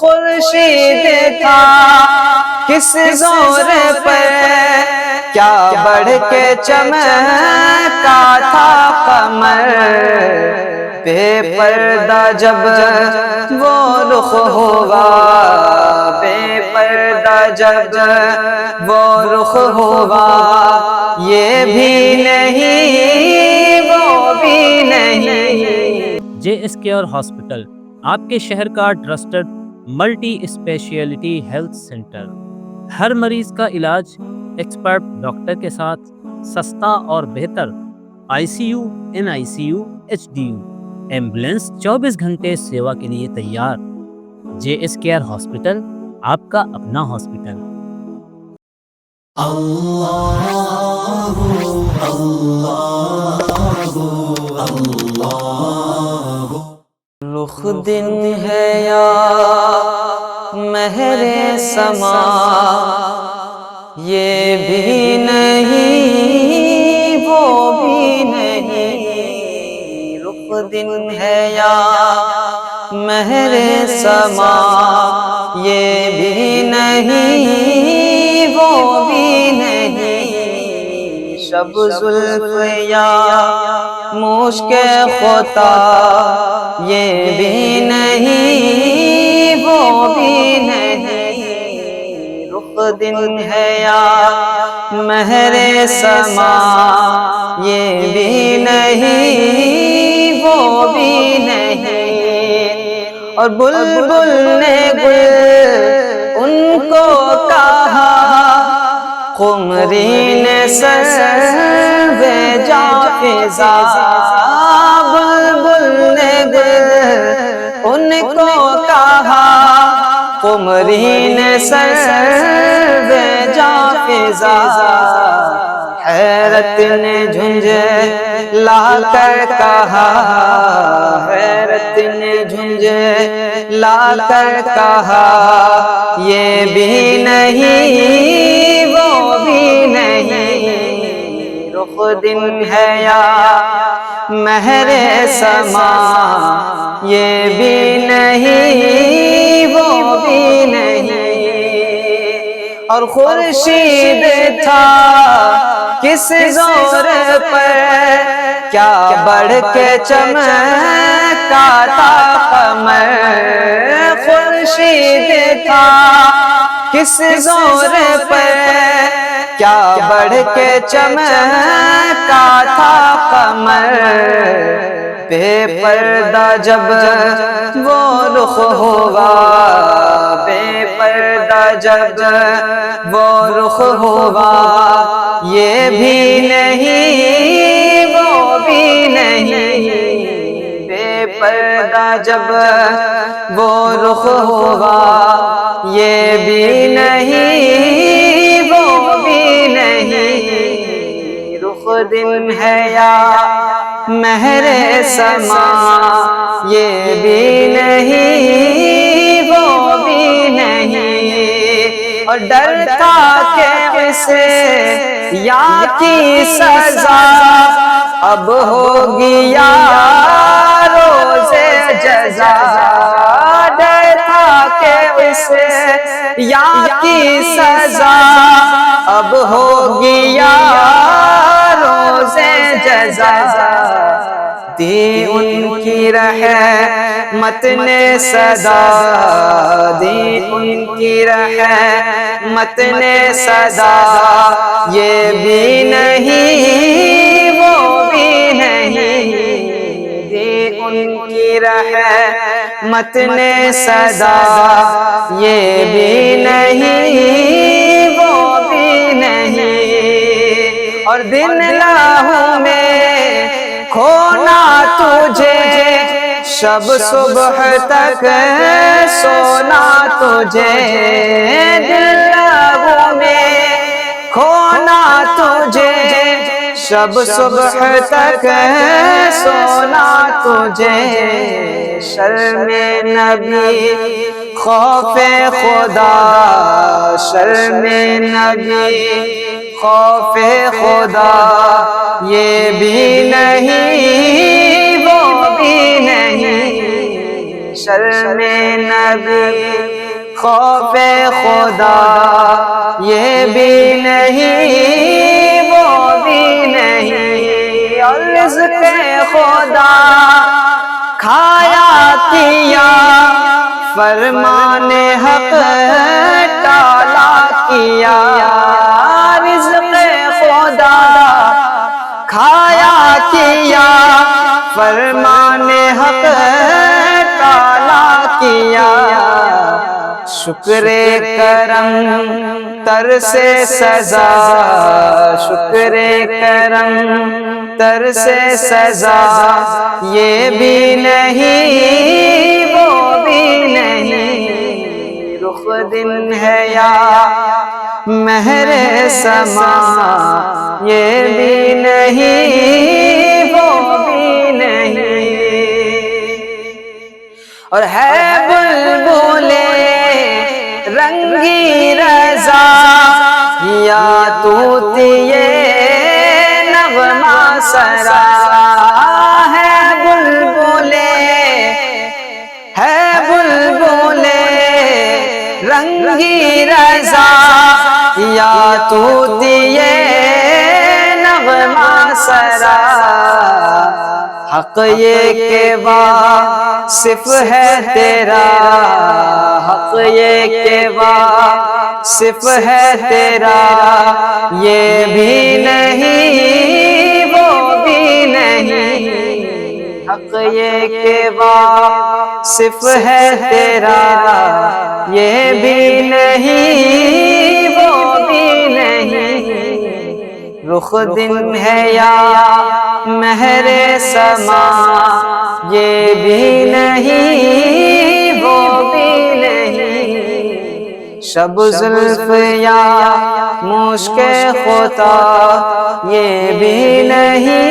خورشید تھا کس زور پر، کیا بڑھ کے چمکا تھا قمر، بے پردہ جب وہ رخ ہوا، بے پردہ جب وہ رخ ہوا، یہ بھی نہیں وہ بھی نہیں۔ JSKR ہاسپٹل آپ کے شہر کا trusted multi speciality health centre, ہر مریض کا علاج ایکسپرٹ ڈاکٹر کے ساتھ، سستا اور بہتر ICU NICU HDU، ایمبولینس 24 گھنٹے سیوا کے لیے تیار۔ JSKR ہاسپٹل آپ کا اپنا ہاسپٹل۔ رخ دن ہے یا مہر سما، یہ بھی نہیں وہ بھی نہیں۔ رخ دن ہے یا مہر سما، یہ بھی نہیں وہ بھی نہیں۔ شب زلف یا مشک خطا، یہ بھی نہیں وہ بھی نہیں۔ رخ دن ہے یا مہر سما، یہ بھی نہیں وہ بھی نہیں۔ اور بلبل نے گل ان کو کہا، قمری نے سرو جاں فضا، بلبل نے گل ان کو کہا، قمری نے سرو جاں فضا۔ حیرت نے جھنجھلا کر کہا، حیرت نے جھنجھلا کر کہا، یہ بھی نہیں وہ بھی نہیں۔ رخ دن ہے یا مہر سما، یہ بھی نہیں وہ بھی نہیں۔ اور خورشید تھا کس زور پر، کیا بڑھ کے چمکا تھا قمر، خورشید تھا کس زور پر، کیا بڑھ کے چمکا تھا قمر، بے پردہ جب وہ رخ ہوا، بے پردہ جب وہ رخ ہوا، یہ بھی نہیں وہ بھی نہیں۔ بے پردہ جب وہ رخ ہوا، یہ بھی نہیں وہ بھی نہیں۔ رخ دن ہے یا مہر سما، یہ بھی نہیں وہ بھی نہیں۔ اور ڈرتا کہ اسے یا کی سزا اب ہوگی یا روز جزا، ڈرتا کہ اسے یا کی سزا اب ہوگی یا روز جزا۔ دی ان کی رحمت نے صدا، دی ان کی رحمت نے صدا، یہ بھی نہیں وہ بھی نہیں۔ دی ان کی رحمت نے صدا، یہ بھی نہیں وہ بھی نہیں۔ اور دن لاہوں میں کھونا تجھے، شب صبح تک سونا تجھے، دل لاہوں میں کھونا تجھے، شب صبح تک سونا تجھے۔ شرم نبی خوف خدا، شرم نبی خوف خدا، یہ بھی نہیں وہ بھی نہیں۔ شرم نبی خوف خدا یہ بھی نہیں وہ بھی نہیں، اور رزق خدا کھایا کیا، فرمان حق ٹالا کیا، رزق خدا کھایا کیا، فرمان حق ٹالا کیا، شکر کرم تر سے سزا، شکر کرم تر سے سزا یہ بھی نہیں وہ بھی نہیں، رخ دن ہے یا مہر سما یہ بھی نہیں وہ بھی نہیں، اور ہے بلبلے رنگی رضا یا طوطیے نغمہ سرا، ہے بلبلے رنگی رضا یا طوطیے نغمہ سرا، حق یہ کہ واصف ہے تیرا، حق یہ کہ واصف ہے تیرا یہ بھی نہیں وہ بھی نہیں، حق یہ کہ واصف ہے تیرا یہ بھی نہیں وہ بھی نہیں، رخ دن ہے یا مہر سما یہ بھی نہیں وہ بھی نہیں، شب زلف یا مشک خطا یہ بھی نہیں